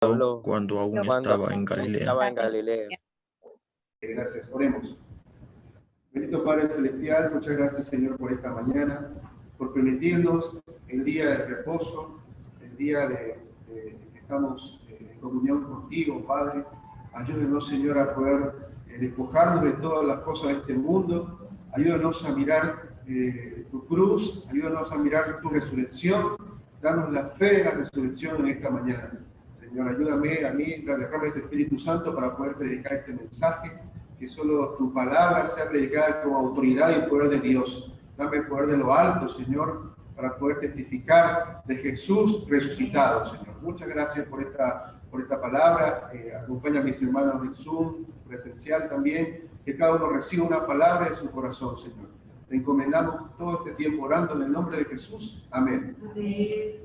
habló cuando aún cuando estaba en Galilea. estaba en Galilea. Gracias, oremos. Bendito Padre Celestial, muchas gracias Señor por esta mañana, por permitirnos el día de reposo, el día de que estamos en comunión contigo, Padre. Ayúdenos, Señor, a poder despojarnos de todas las cosas de este mundo. Ayúdanos a mirar tu cruz, ayúdanos a mirar tu resurrección. Danos la fe de la resurrección en esta mañana. Señor, ayúdame a mí, derrame tu Espíritu Santo para poder predicar este mensaje. Que solo tu palabra sea predicada con autoridad y poder de Dios. Dame el poder de lo alto, Señor, para poder testificar de Jesús resucitado, Señor. Muchas gracias por esta palabra. Acompaña a mis hermanos de Zoom, presencial también. Que cada uno reciba una palabra de su corazón, Señor. Te encomendamos todo este tiempo orando en el nombre de Jesús. Amén. Amén.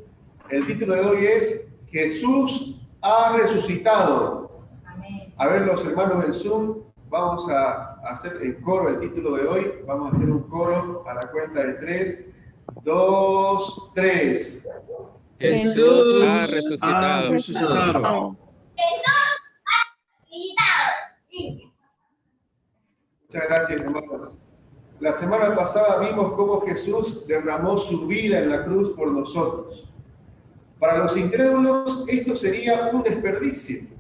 El título de hoy es Jesús ha resucitado. Amén. A ver, los hermanos del Zoom. Vamos a hacer el coro, el título de hoy. Vamos a hacer un coro a la cuenta de 3, 2, 3. Jesús ha resucitado. Jesús ha resucitado. Muchas gracias, hermanos. La semana pasada vimos cómo Jesús derramó su vida en la cruz por nosotros. Para los incrédulos esto sería un desperdicio.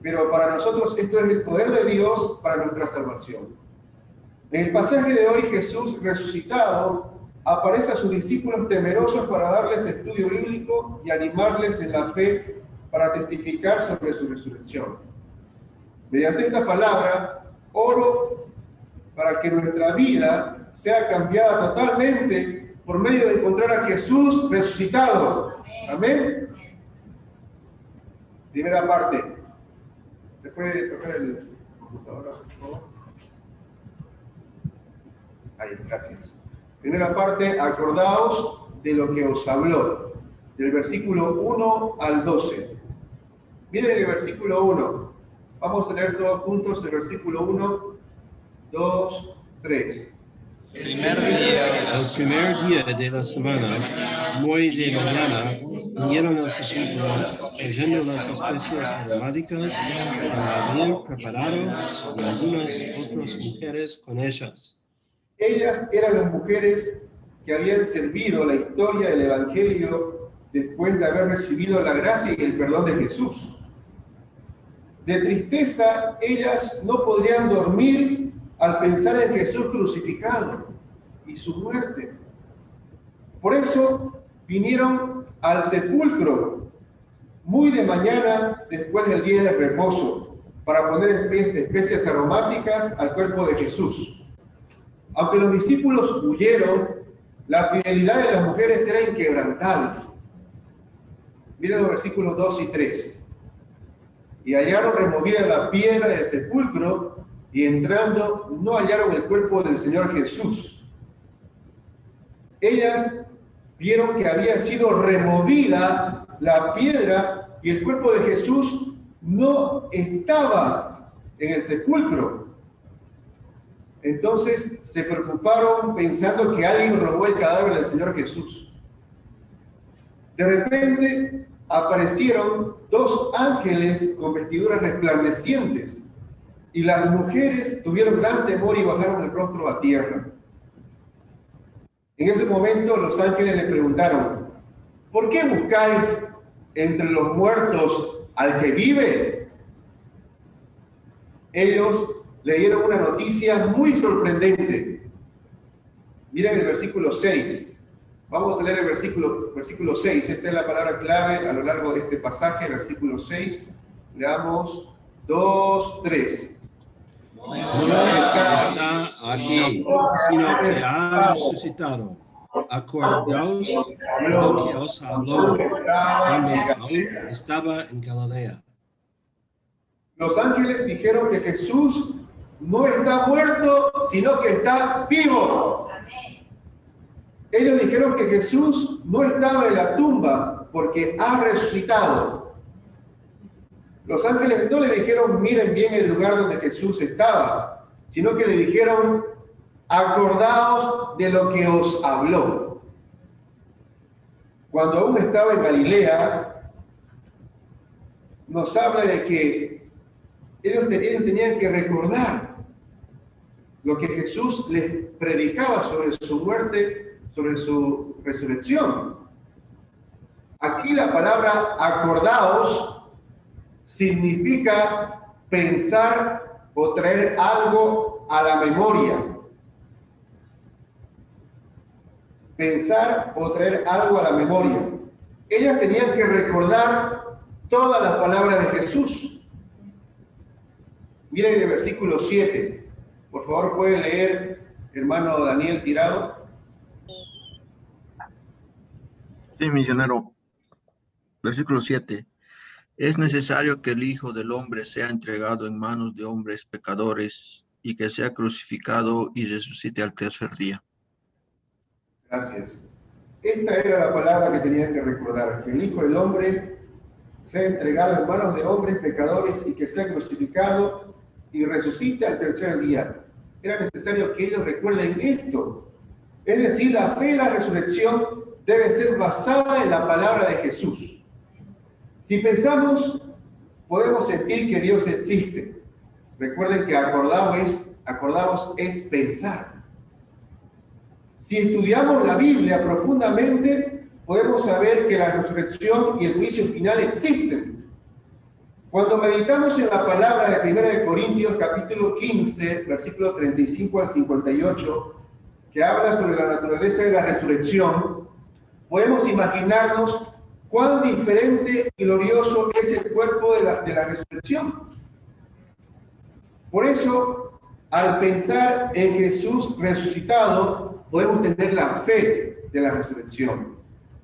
Pero para nosotros esto es el poder de Dios para nuestra salvación. En el pasaje de hoy, Jesús resucitado aparece a sus discípulos temerosos para darles estudio bíblico y animarles en la fe para testificar sobre su resurrección. Mediante esta palabra, oro para que nuestra vida sea cambiada totalmente por medio de encontrar a Jesús resucitado. Amén. Primera parte. Después de tocar el computador, por favor. Ahí, gracias. Primera parte, acordaos de lo que os habló, del versículo 1 al 12. Miren el versículo 1. Vamos a leer todos juntos el versículo 1, 2, 3. El primer día de la semana, muy de mañana, vinieron al sepulcro trayendo las especias aromáticas que habían preparado y algunas otras mujeres con ellas. Ellas eran las mujeres que habían servido la historia del Evangelio después de haber recibido la gracia y el perdón de Jesús. De tristeza, ellas no podrían dormir al pensar en Jesús crucificado y su muerte. Por eso vinieron al sepulcro muy de mañana después del día de reposo para poner especias aromáticas al cuerpo de Jesús. Aunque los discípulos huyeron, la fidelidad de las mujeres era inquebrantable. Miren los versículos 2 y 3. Y hallaron removida la piedra del sepulcro y entrando no hallaron el cuerpo del Señor Jesús. Ellas vieron que había sido removida la piedra y el cuerpo de Jesús no estaba en el sepulcro. Entonces se preocuparon pensando que alguien robó el cadáver del Señor Jesús. De repente aparecieron dos ángeles con vestiduras resplandecientes y las mujeres tuvieron gran temor y bajaron el rostro a tierra. En ese momento los ángeles le preguntaron: ¿por qué buscáis entre los muertos al que vive? Ellos le dieron una noticia muy sorprendente. Miren el versículo 6. Vamos a leer el versículo 6. Esta es la palabra clave a lo largo de este pasaje, versículo 6. Leamos 2, 3. No está aquí, sino que ha resucitado. Acordaos de lo que os habló cuando aún estaba en Galilea. Los ángeles dijeron que Jesús no está muerto, sino que está vivo. Ellos dijeron que Jesús no estaba en la tumba porque ha resucitado. Los ángeles no le dijeron: miren bien el lugar donde Jesús estaba, sino que le dijeron: acordaos de lo que os habló. Cuando aún estaba en Galilea, nos habla de que ellos tenían que recordar lo que Jesús les predicaba sobre su muerte, sobre su resurrección. Aquí la palabra acordaos significa pensar o traer algo a la memoria. Pensar o traer algo a la memoria. Ellas tenían que recordar todas las palabras de Jesús. Miren el versículo 7. Por favor, puede leer, hermano Daniel Tirado. Sí, misionero. Versículo 7. Es necesario que el Hijo del Hombre sea entregado en manos de hombres pecadores y que sea crucificado y resucite al tercer día. Gracias. Esta era la palabra que tenían que recordar, que el Hijo del Hombre sea entregado en manos de hombres pecadores y que sea crucificado y resucite al tercer día. Era necesario que ellos recuerden esto. Es decir, la fe y la resurrección debe ser basada en la palabra de Jesús. Si pensamos, podemos sentir que Dios existe. Recuerden que acordaos es pensar. Si estudiamos la Biblia profundamente, podemos saber que la resurrección y el juicio final existen. Cuando meditamos en la palabra de 1 Corintios capítulo 15, versículos 35 al 58, que habla sobre la naturaleza de la resurrección, podemos imaginarnos cuán diferente y glorioso es el cuerpo de la resurrección. Por eso, al pensar en Jesús resucitado, podemos tener la fe de la resurrección.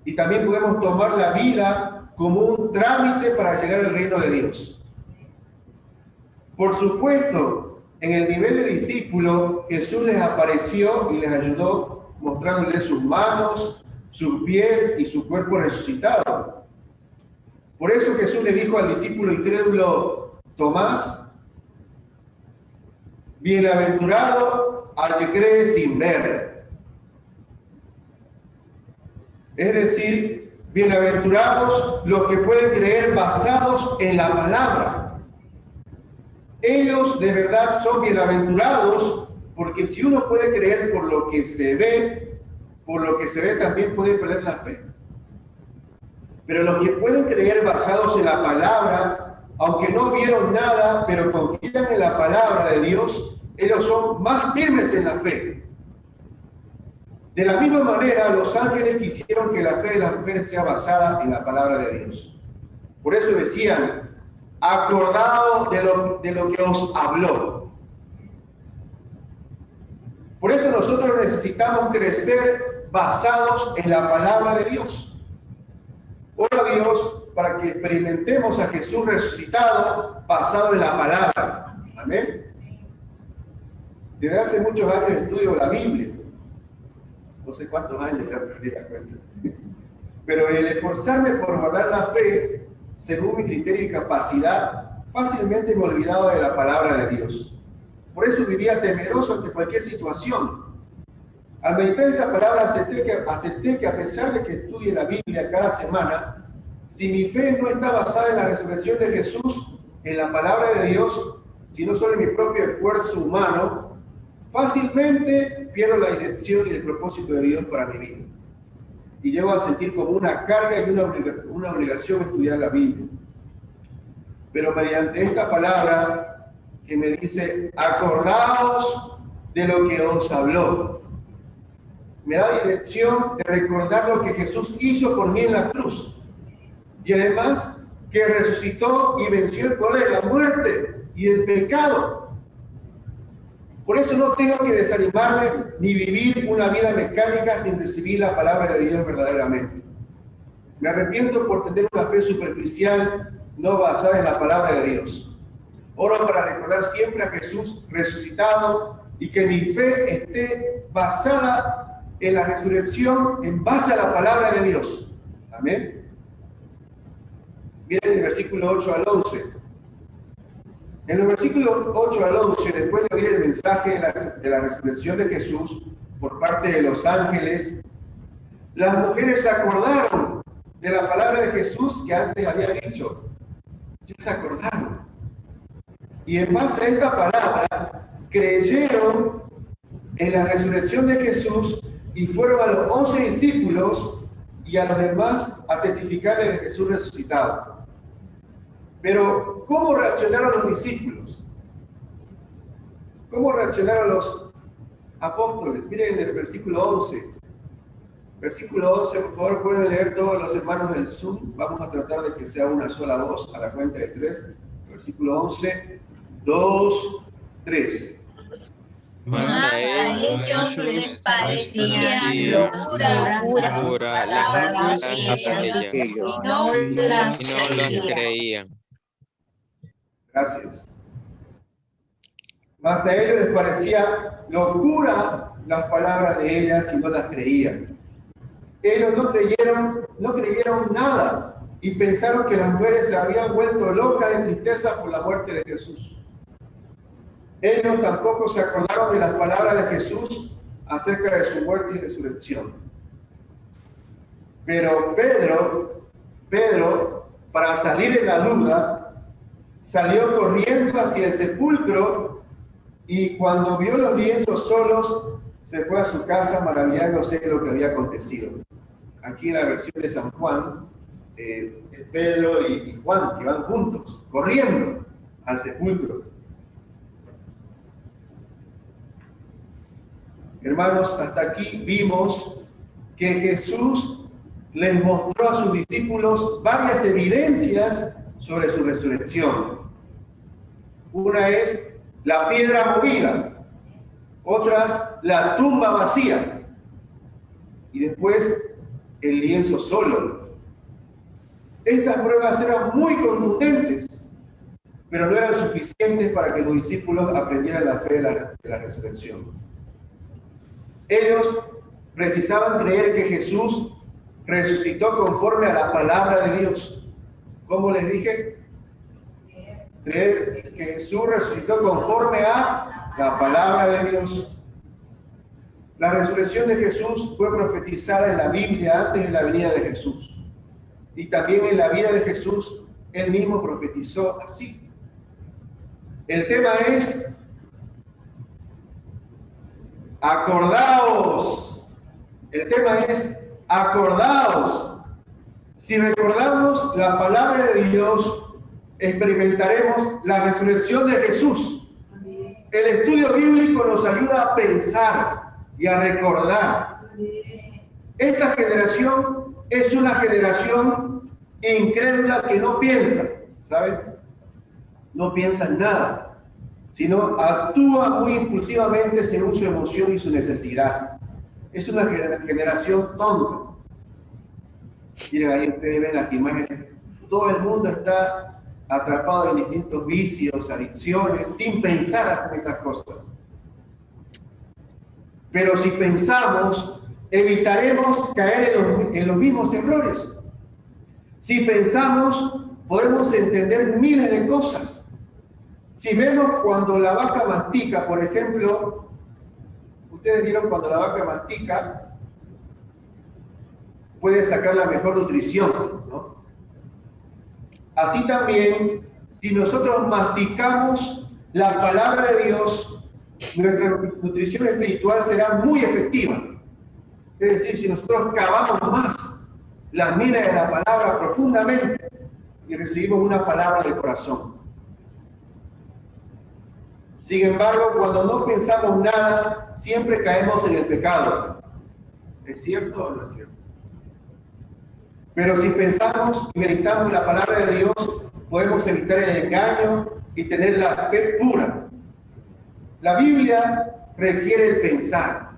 Y también podemos tomar la vida como un trámite para llegar al reino de Dios. Por supuesto, en el nivel de discípulo, Jesús les apareció y les ayudó mostrándoles sus manos, sus pies y su cuerpo resucitado. Por eso Jesús le dijo al discípulo incrédulo Tomás: bienaventurado al que cree sin ver. Es decir, bienaventurados los que pueden creer basados en la palabra. Ellos de verdad son bienaventurados porque si uno puede creer por lo que se ve también puede perder la fe. Pero los que pueden creer basados en la palabra, aunque no vieron nada, pero confían en la palabra de Dios, ellos son más firmes en la fe. De la misma manera, los ángeles quisieron que la fe de las mujeres sea basada en la palabra de Dios. Por eso decían: acordaos de lo que os habló. Por eso nosotros necesitamos crecer basados en la palabra de Dios. Ora a Dios para que experimentemos a Jesús resucitado basado en la palabra. Amén. Desde hace muchos años estudio la Biblia. No sé cuántos años, ya perdí la cuenta. Pero el esforzarme por guardar la fe, según mi criterio y capacidad, fácilmente me he olvidado de la palabra de Dios. Por eso vivía temeroso ante cualquier situación. Al meditar esta palabra, acepté que a pesar de que estudie la Biblia cada semana, si mi fe no está basada en la resurrección de Jesús, en la palabra de Dios, sino solo en mi propio esfuerzo humano, fácilmente pierdo la dirección y el propósito de Dios para mi vida. Y llego a sentir como una carga y una obligación estudiar la Biblia. Pero mediante esta palabra que me dice: acordaos de lo que os habló, me da dirección de recordar lo que Jesús hizo por mí en la cruz. Y además que resucitó y venció el poder de la muerte y el pecado. Por eso no tengo que desanimarme ni vivir una vida mecánica sin recibir la palabra de Dios verdaderamente. Me arrepiento por tener una fe superficial, no basada en la palabra de Dios. Oro para recordar siempre a Jesús resucitado y que mi fe esté basada en la resurrección en base a la palabra de Dios. Amén. Miren el versículo 8 al 11. En los versículos 8 al 11, después de oír el mensaje de la resurrección de Jesús por parte de los ángeles, las mujeres se acordaron de la palabra de Jesús que antes había dicho: Ya se acordaron. Y en base a esta palabra, creyeron en la resurrección de Jesús y fueron a los 11 discípulos y a los demás a testificarle de Jesús resucitado. Pero, ¿cómo reaccionaron los discípulos? ¿Cómo reaccionaron los apóstoles? Miren el versículo 11. Versículo 11, por favor, pueden leer todos los hermanos del Zoom. Vamos a tratar de que sea una sola voz a la cuenta de 3. Versículo 11, 2, 3. Mas a ellos les parecía locura las palabras de ella, y no los creían. Gracias. Mas a ellos les parecía locura las palabras de ellas y no las creían. Ellos no creyeron nada y pensaron que las mujeres se habían vuelto locas de tristeza por la muerte de Jesús. Ellos tampoco se acordaron de las palabras de Jesús acerca de su muerte y resurrección. Pero Pedro, para salir de la duda, salió corriendo hacia el sepulcro y cuando vio los lienzos solos, se fue a su casa maravillándose de lo que había acontecido. Aquí en la versión de San Juan, Pedro y Juan, que van juntos, corriendo al sepulcro. Hermanos, hasta aquí vimos que Jesús les mostró a sus discípulos varias evidencias sobre su resurrección. Una es la piedra movida, otras la tumba vacía y después el lienzo solo. Estas pruebas eran muy contundentes, pero no eran suficientes para que los discípulos aprendieran la fe de la resurrección. Ellos precisaban creer que Jesús resucitó conforme a la palabra de Dios. ¿Cómo les dije? Creer que Jesús resucitó conforme a la palabra de Dios. La resurrección de Jesús fue profetizada en la Biblia antes de la venida de Jesús. Y también en la vida de Jesús, él mismo profetizó así. El tema es: acordaos. El tema es: acordaos. Si recordamos la palabra de Dios, experimentaremos la resurrección de Jesús. El estudio bíblico nos ayuda a pensar y a recordar. Esta generación es una generación incrédula que no piensa, ¿saben? No piensa en nada, sino actúa muy impulsivamente según su emoción y su necesidad. Es una generación tonta. Miren, ahí ustedes ven las imágenes. Todo el mundo está atrapado en distintos vicios, adicciones, sin pensar hacer estas cosas. Pero si pensamos, evitaremos caer en los mismos errores. Si pensamos, podemos entender miles de cosas. Si vemos cuando la vaca mastica, por ejemplo, ustedes vieron cuando la vaca mastica, puede sacar la mejor nutrición, ¿no? Así también, si nosotros masticamos la palabra de Dios, nuestra nutrición espiritual será muy efectiva. Es decir, si nosotros cavamos más la mina de la palabra profundamente y recibimos una palabra de corazón. Sin embargo, cuando no pensamos nada, siempre caemos en el pecado. ¿Es cierto o no es cierto? Pero si pensamos y meditamos la palabra de Dios, podemos evitar el engaño y tener la fe pura. La Biblia requiere el pensar.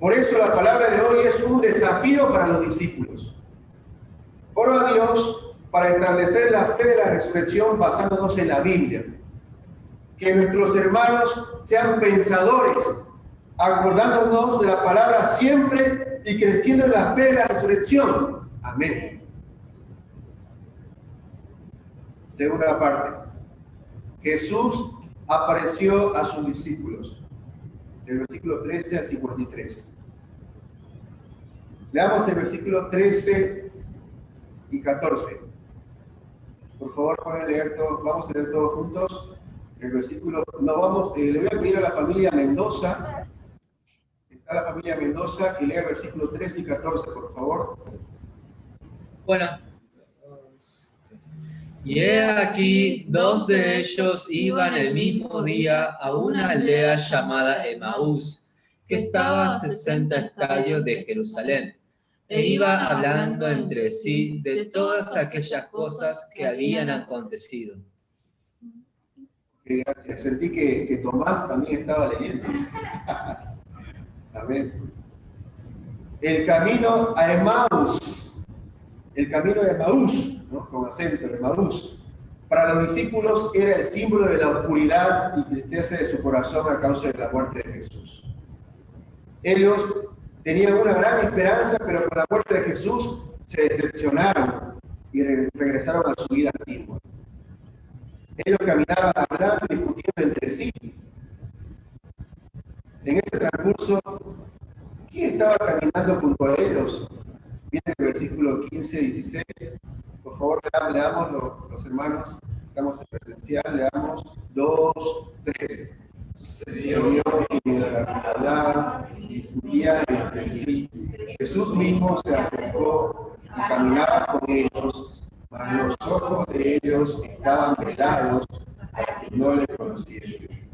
Por eso la palabra de hoy es un desafío para los discípulos. Oro a Dios para establecer la fe de la resurrección basándonos en la Biblia. Que nuestros hermanos sean pensadores, acordándonos de la palabra siempre y creciendo en la fe de la resurrección. Amén. Segunda parte. Jesús apareció a sus discípulos. Del versículo 13 al 53. Leamos el versículo 13 y 14. Por favor, pueden leer todos, vamos a leer todos juntos el versículo. No vamos, le voy a pedir a la familia Mendoza, está la familia Mendoza, que lea el versículo 13 y 14, por favor. Bueno. Y he aquí, dos de ellos iban el mismo día a una aldea llamada Emaús, que estaba a 60 estadios de Jerusalén, e iba hablando entre sí de todas aquellas cosas que habían acontecido. Gracias. Sentí que Tomás también estaba leyendo. Amén. El camino a Emaús, ¿no? Con acento, Emaús, para los discípulos era el símbolo de la oscuridad y tristeza de su corazón a causa de la muerte de Jesús. Ellos tenían una gran esperanza, pero con la muerte de Jesús se decepcionaron y regresaron a su vida antigua. Ellos caminaban hablando y discutiendo entre sí. En ese transcurso, ¿quién estaba caminando junto a ellos? Viene el versículo 15-16. Por favor, leamos los hermanos. Estamos en presencial. Leamos 2, 3. Sucedió que mientras hablaban y discutían entre sí, Jesús mismo se acercó y caminaba con ellos, mas los ojos de ellos estaban velados para que no le conociesen.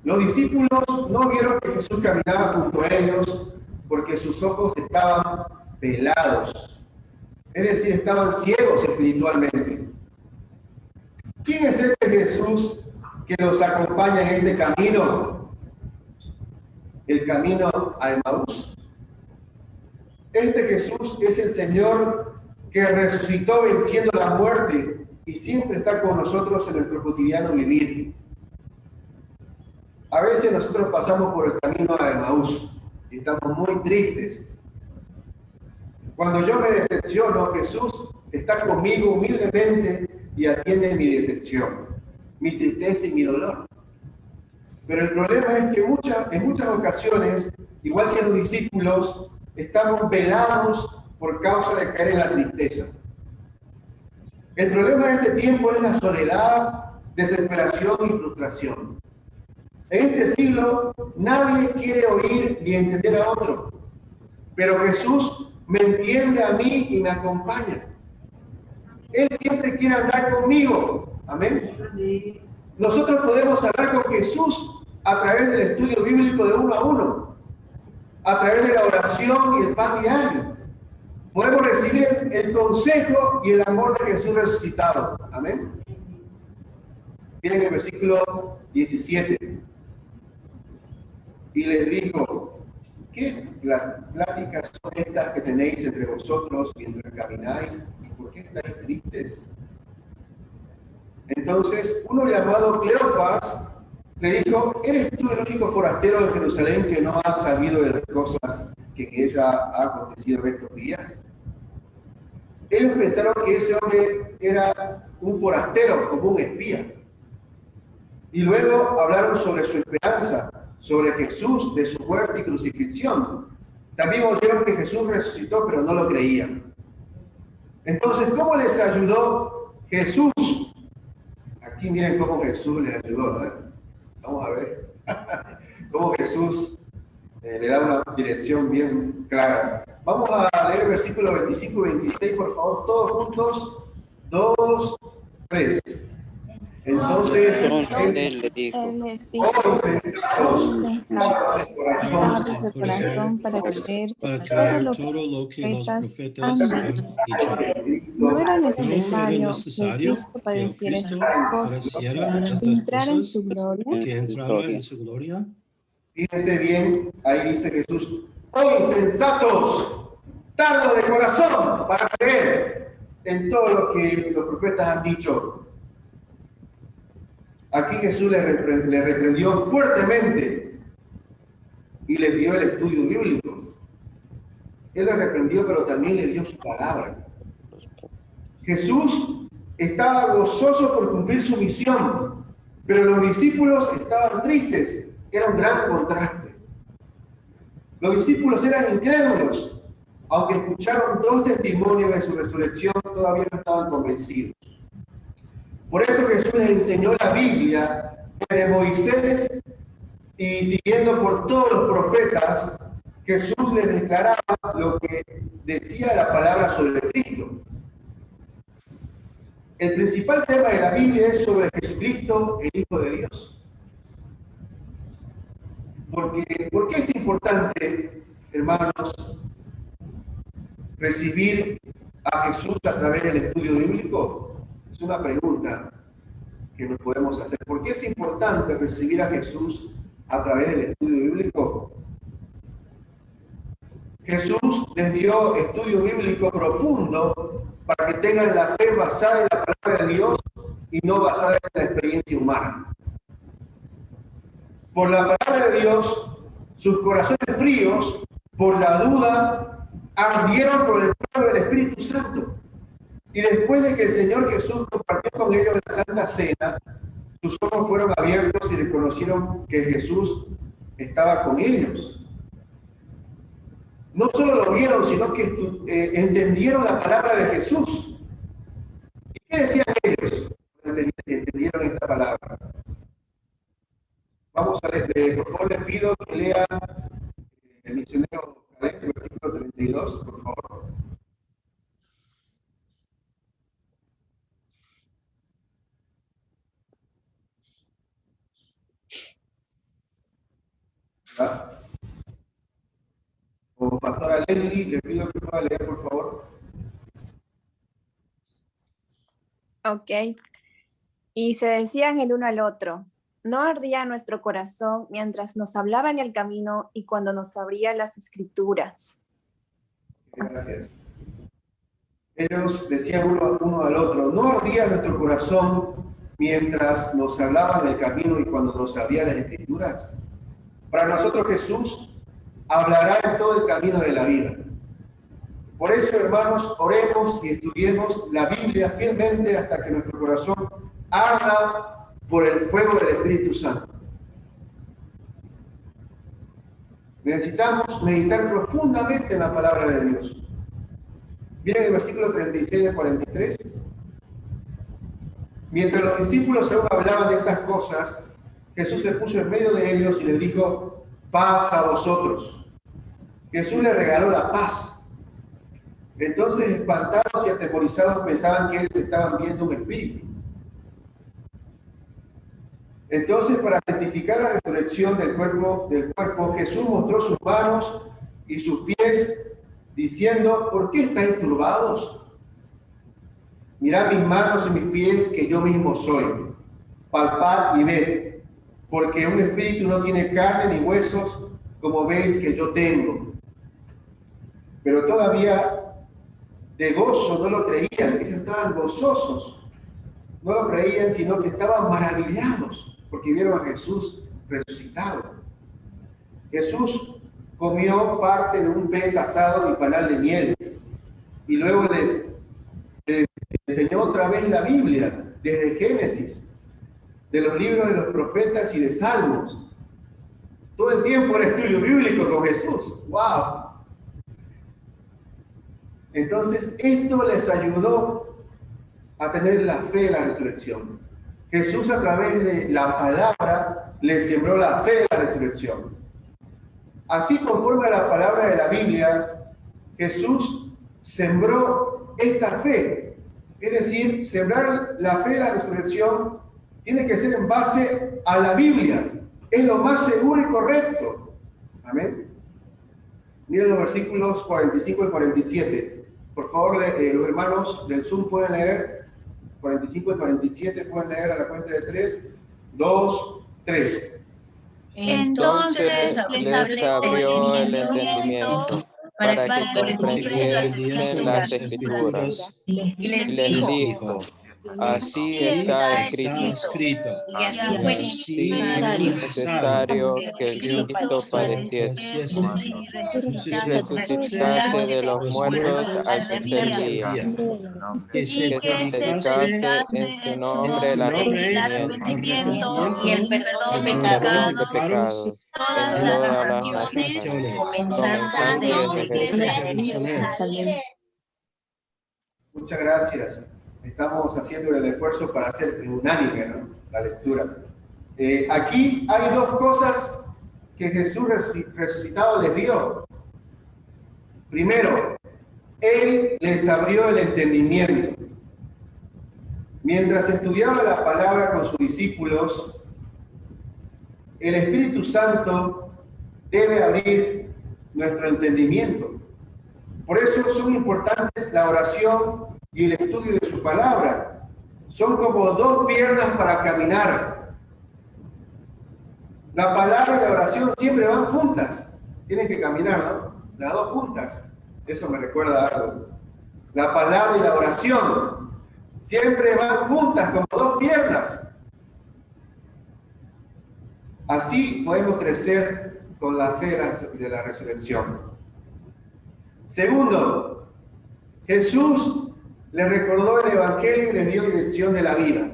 Los discípulos no vieron que Jesús caminaba junto a ellos porque sus ojos estaban velados, es decir, estaban ciegos espiritualmente. ¿Quién es este Jesús que los acompaña en este camino? El camino a Emaús. Este Jesús es el Señor que resucitó venciendo la muerte y siempre está con nosotros en nuestro cotidiano vivir. A veces nosotros pasamos por el camino a Emaús y estamos muy tristes. Cuando yo me decepciono, Jesús está conmigo humildemente y atiende mi decepción, mi tristeza y mi dolor. Pero el problema es que en muchas ocasiones, igual que los discípulos, estamos velados por causa de caer en la tristeza. El problema de este tiempo es la soledad, desesperación y frustración. En este siglo nadie quiere oír ni entender a otro, pero Jesús me entiende a mí y me acompaña. Él siempre quiere andar conmigo. Amén. Nosotros podemos hablar con Jesús a través del estudio bíblico de uno a uno, a través de la oración y el pan diario. Podemos recibir el consejo y el amor de Jesús resucitado. Amén. Miren el versículo 17. Y les dijo: ¿qué pláticas son estas que tenéis entre vosotros mientras camináis? ¿Y por qué estáis tristes? Entonces, uno llamado Cleofas le dijo: ¿eres tú el único forastero de Jerusalén que no ha sabido de las cosas que en ella ha acontecido en estos días? Ellos pensaron que ese hombre era un forastero, como un espía. Y luego hablaron sobre su esperanza, sobre Jesús, de su muerte y crucifixión. También oyeron que Jesús resucitó, pero no lo creían. Entonces, ¿cómo les ayudó Jesús? Aquí miren cómo Jesús les ayudó, ¿verdad? Vamos a ver cómo Jesús le da una dirección bien clara. Vamos a leer el versículo 25 y 26, por favor, todos juntos. 2, 3. Entonces él les dijo: abres el corazón para creer todo lo que los profetas han dicho. No era necesario que Cristo padeciera estas cosas y entrar en su gloria. Fíjense bien, ahí dice Jesús: ¡oh insensatos, tardos de corazón para creer en todo lo que los profetas han dicho! Aquí Jesús le reprendió fuertemente y les dio el estudio bíblico. Él le reprendió, pero también le dio su palabra. Jesús estaba gozoso por cumplir su misión, pero los discípulos estaban tristes. Era un gran contraste. Los discípulos eran incrédulos. Aunque escucharon 2 testimonios de su resurrección, todavía no estaban convencidos. Por eso Jesús les enseñó la Biblia desde Moisés y siguiendo por todos los profetas. Jesús les declaraba lo que decía la palabra sobre Cristo. El principal tema de la Biblia es sobre Jesucristo, el Hijo de Dios. ¿Por qué es importante, hermanos, recibir a Jesús a través del estudio bíblico? Es una pregunta que nos podemos hacer. ¿Por qué es importante recibir a Jesús a través del estudio bíblico? Jesús les dio estudio bíblico profundo para que tengan la fe basada en la palabra de Dios y no basada en la experiencia humana. Por la palabra de Dios, sus corazones fríos, por la duda, ardieron por el fuego del Espíritu Santo. Y después de que el Señor Jesús compartió con ellos la Santa Cena, sus ojos fueron abiertos y reconocieron que Jesús estaba con ellos. No solo lo vieron, sino que entendieron la palabra de Jesús. ¿Y qué decían ellos? Entendieron esta palabra. Vamos a leer, por favor, les pido que lean el misionero Caleb, versículo 32, por favor. ¿Ah? Como pastora Leslie, le pido que pueda leer, por favor. Ok. Y se decían el uno al otro: ¿no ardía nuestro corazón mientras nos hablaba en el camino y cuando nos abría las escrituras? Gracias. Ellos decían uno al otro: ¿no ardía nuestro corazón mientras nos hablaba en el camino y cuando nos abría las escrituras? Para nosotros Jesús hablará en todo el camino de la vida. Por eso, hermanos, oremos y estudiemos la Biblia fielmente hasta que nuestro corazón arda por el fuego del Espíritu Santo. Necesitamos meditar profundamente en la palabra de Dios. Miren el versículo 36 al 43. Mientras los discípulos aún hablaban de estas cosas, Jesús se puso en medio de ellos y les dijo: paz a vosotros. Jesús les regaló la paz. Entonces, espantados y atemorizados, pensaban que ellos estaban viendo un espíritu. Entonces, para testificar la resurrección del cuerpo, Jesús mostró sus manos y sus pies, diciendo: ¿por qué estáis turbados? Mirad mis manos y mis pies, que yo mismo soy. Palpad y ved, porque un espíritu no tiene carne ni huesos, como veis que yo tengo. Pero todavía de gozo no lo creían. Ellos estaban gozosos. No lo creían, sino que estaban maravillados, porque vieron a Jesús resucitado. Jesús comió parte de un pez asado y panal de miel, y luego les enseñó otra vez la Biblia, desde Génesis, de los libros de los profetas y de Salmos. Todo el tiempo era estudio bíblico con Jesús. ¡Wow! Entonces, esto les ayudó a tener la fe de la resurrección. Jesús, a través de la palabra, les sembró la fe de la resurrección. Así, conforme a la palabra de la Biblia, Jesús sembró esta fe. Es decir, sembrar la fe de la resurrección tiene que ser en base a la Biblia. Es lo más seguro y correcto. Amén. Miren los versículos 45 y 47. Por favor, los hermanos del Zoom pueden leer 45 y 47, pueden leer a la cuenta de 3, 2, 3. Entonces les abrió el entendimiento para que comprendiesen las Escrituras. Y les dijo: así está escrito, y así es necesario que el Cristo padeciese y resucitase de los muertos al tercer día, que se predicase en su nombre el arrepentimiento y el perdón de pecados en todas las naciones, comenzando desde Jerusalén. Muchas gracias. estamos haciendo el esfuerzo para hacer unánime, ¿no?, la lectura. Aquí hay dos cosas que Jesús resucitado les dio. Primero, Él les abrió el entendimiento. Mientras estudiaba la palabra con sus discípulos, el Espíritu Santo debe abrir nuestro entendimiento. Por eso son importantes la oración y el estudio de su palabra. Son como dos piernas para caminar. La palabra y la oración siempre van juntas. Tienen que caminar, ¿no? Las dos juntas. Eso me recuerda algo. La palabra y la oración siempre van juntas como dos piernas. Así podemos crecer con la fe de la resurrección. Segundo, Jesús les recordó el Evangelio y les dio dirección de la vida.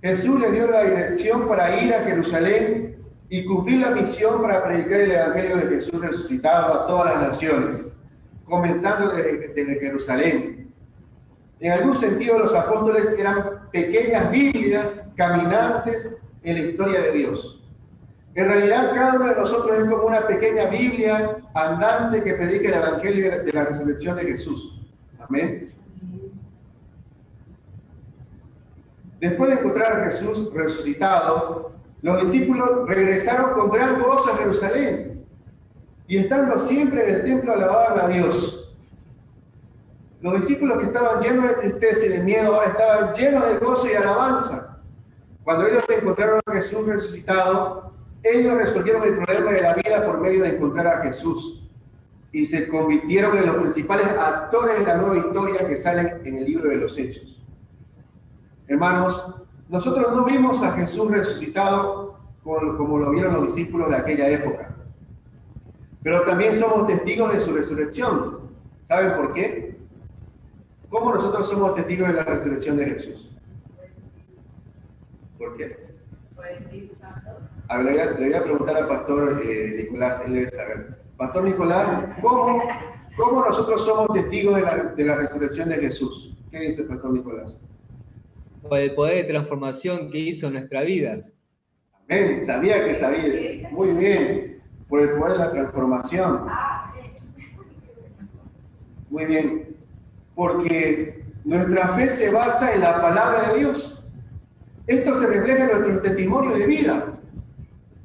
Jesús les dio la dirección para ir a Jerusalén y cumplir la misión para predicar el Evangelio de Jesús resucitado a todas las naciones, comenzando desde Jerusalén. En algún sentido, los apóstoles eran pequeñas Biblias caminantes en la historia de Dios. En realidad, cada uno de nosotros es como una pequeña Biblia andante que predica el Evangelio de la resurrección de Jesús. Amén. Después de encontrar a Jesús resucitado, los discípulos regresaron con gran gozo a Jerusalén y estando siempre en el templo alababan a Dios. Los discípulos que estaban llenos de tristeza y de miedo ahora estaban llenos de gozo y alabanza. Cuando ellos encontraron a Jesús resucitado, ellos resolvieron el problema de la vida por medio de encontrar a Jesús y se convirtieron en los principales actores de la nueva historia que sale en el libro de los Hechos. Hermanos, nosotros no vimos a Jesús resucitado como lo vieron los discípulos de aquella época, pero también somos testigos de su resurrección. ¿Saben por qué? ¿Cómo nosotros somos testigos de la resurrección de Jesús? ¿Por qué? A ver, le voy a preguntar al pastor Nicolás, él debe saber. Pastor Nicolás, ¿cómo nosotros somos testigos de la resurrección de Jesús? ¿Qué dice el pastor Nicolás? Por el poder de transformación que hizo en nuestra vida. Amén, sabía que sabía. Muy bien, por el poder de la transformación. Muy bien, porque nuestra fe se basa en la palabra de Dios. Esto se refleja en nuestro testimonio de vida,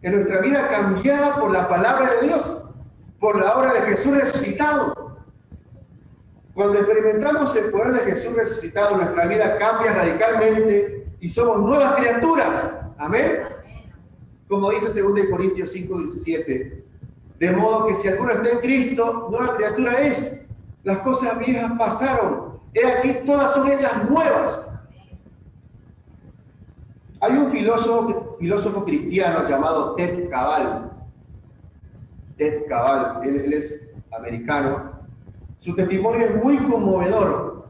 en nuestra vida cambiada por la palabra de Dios, por la obra de Jesús resucitado. Cuando experimentamos el poder de Jesús resucitado, nuestra vida cambia radicalmente y somos nuevas criaturas. Amén. Como dice 2 Corintios 5:17. De modo que si alguno está en Cristo, nueva criatura es. Las cosas viejas pasaron. He aquí, todas son hechas nuevas. Hay un filósofo cristiano llamado Ted Caball. Ted Caball, él es americano. Su testimonio es muy conmovedor.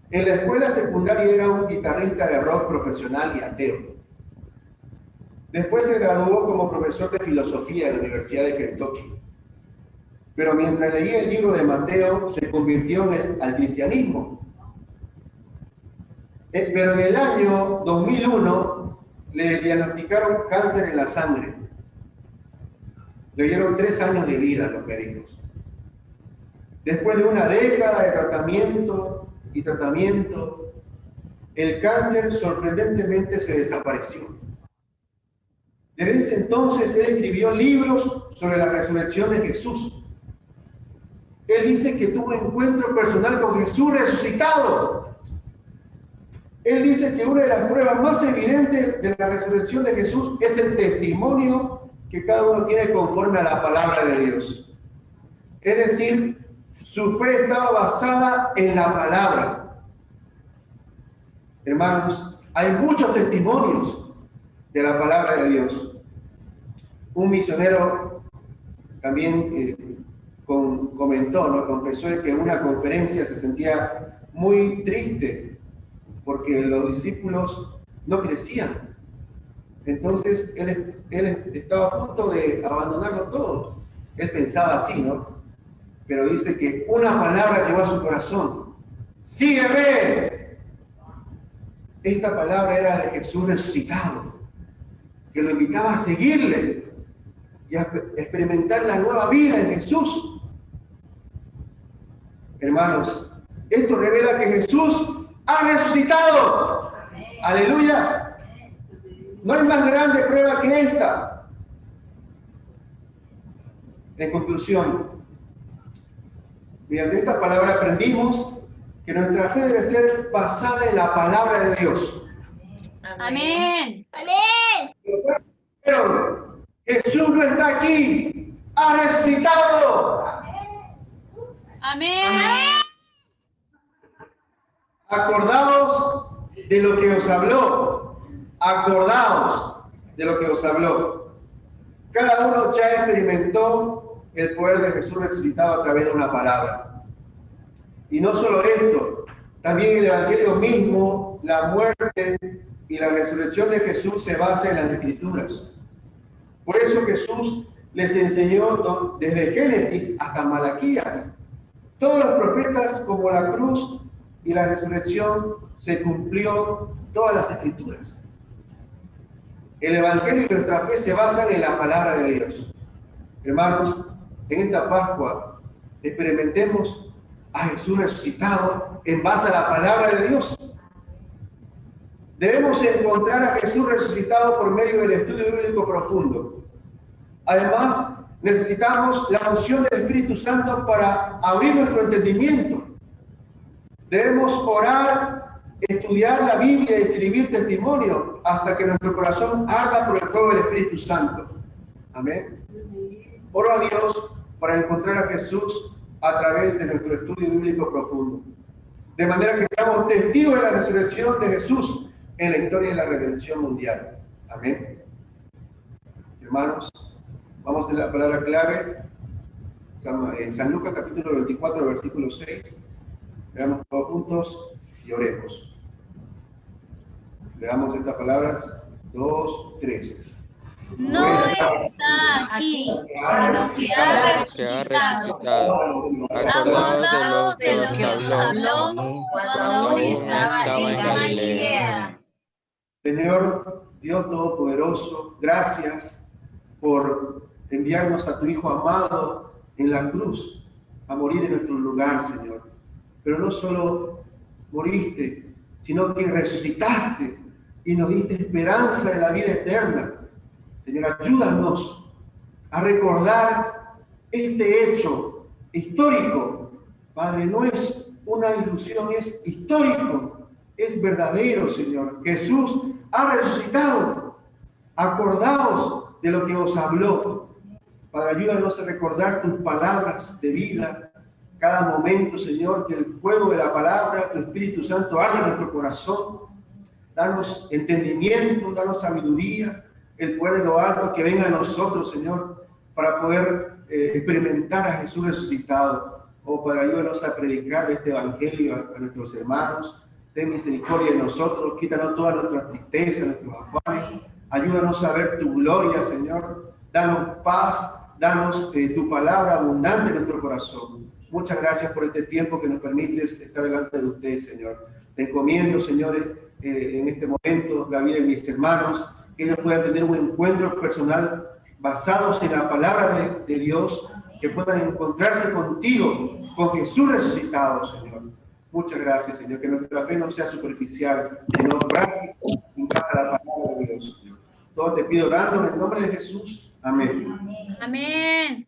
En la escuela secundaria era un guitarrista de rock profesional y ateo. Después se graduó como profesor de filosofía en la Universidad de Kentucky. Pero mientras leía el libro de Mateo, se convirtió al cristianismo. Pero en el año 2001 le diagnosticaron cáncer en la sangre. Le dieron 3 años de vida a los médicos. Después de una década de tratamiento, el cáncer sorprendentemente se desapareció. Desde ese entonces él escribió libros sobre la resurrección de Jesús. Él dice que tuvo un encuentro personal con Jesús resucitado. Él dice que una de las pruebas más evidentes de la resurrección de Jesús es el testimonio que cada uno tiene conforme a la palabra de Dios. Es decir, su fe estaba basada en la palabra. Hermanos, hay muchos testimonios de la palabra de Dios. Un misionero también comentó, ¿no? Confesó que en una conferencia se sentía muy triste porque los discípulos no crecían. Entonces él estaba a punto de abandonarlo todo. Él pensaba así, ¿no? Pero dice que una palabra llegó a su corazón sígueme. Esta palabra era de Jesús resucitado, que lo invitaba a seguirle y a experimentar la nueva vida en Jesús. Hermanos, esto revela que Jesús ha resucitado. Aleluya. No hay más grande prueba que esta. En conclusión, mediante esta palabra aprendimos que nuestra fe debe ser basada en la palabra de Dios. Amén. Pero Jesús no está aquí, ha resucitado. Amén. Acordaos de lo que os habló. Acordaos de lo que os habló. Cada uno ya experimentó el poder de Jesús resucitado a través de una palabra. Y no solo esto, también el Evangelio mismo, la muerte y la resurrección de Jesús se basa en las Escrituras. Por eso Jesús les enseñó desde Génesis hasta Malaquías. Todos los profetas, como la cruz y la resurrección, se cumplió todas las Escrituras. El Evangelio y nuestra fe se basan en la palabra de Dios. Hermanos, en esta Pascua experimentemos a Jesús resucitado en base a la palabra de Dios. Debemos encontrar a Jesús resucitado por medio del estudio bíblico profundo. Además, necesitamos la unción del Espíritu Santo para abrir nuestro entendimiento. Debemos orar, estudiar la Biblia y escribir testimonio hasta que nuestro corazón arda por el fuego del Espíritu Santo. Amén. Oro a Dios para encontrar a Jesús a través de nuestro estudio bíblico profundo. De manera que seamos testigos de la resurrección de Jesús en la historia de la redención mundial. Amén. Hermanos, vamos a la palabra clave en San Lucas capítulo 24, versículo 6. Veamos todos juntos y oremos. Leamos estas palabras. 2, 3. No está aquí, sino que ha resucitado. Acordaos de lo que os habló cuando aún estaba en Galilea. Señor Dios Todopoderoso, gracias por enviarnos a tu Hijo amado en la cruz a morir en nuestro lugar, Señor. Pero no solo moriste, sino que resucitaste y nos diste esperanza de la vida eterna. Señor, ayúdanos a recordar este hecho histórico. Padre, no es una ilusión, es histórico, es verdadero, Señor. Jesús ha resucitado. Acordaos de lo que os habló. Padre, ayúdanos a recordar tus palabras de vida. Cada momento, Señor, que el fuego de la palabra, tu Espíritu Santo, arde en nuestro corazón. Danos entendimiento, danos sabiduría, el poder de lo alto que venga a nosotros, Señor, para poder experimentar a Jesús resucitado. Oh, Padre, ayúdanos a predicar de este evangelio a nuestros hermanos. Ten misericordia de nosotros, quítanos todas nuestras tristezas, nuestros afanes. Ayúdanos a ver tu gloria, Señor. Danos paz, danos tu palabra abundante en nuestro corazón. Muchas gracias por este tiempo que nos permites estar delante de usted, Señor. Te encomiendo, señores, en este momento la vida de mis hermanos, que ellos puedan tener un encuentro personal basados en la palabra de Dios, que puedan encontrarse contigo, con Jesús resucitado, Señor. Muchas gracias, Señor, que nuestra fe no sea superficial, sino práctica en base a la palabra de Dios, Señor. Todo te pido orando en el nombre de Jesús. Amén. Amén.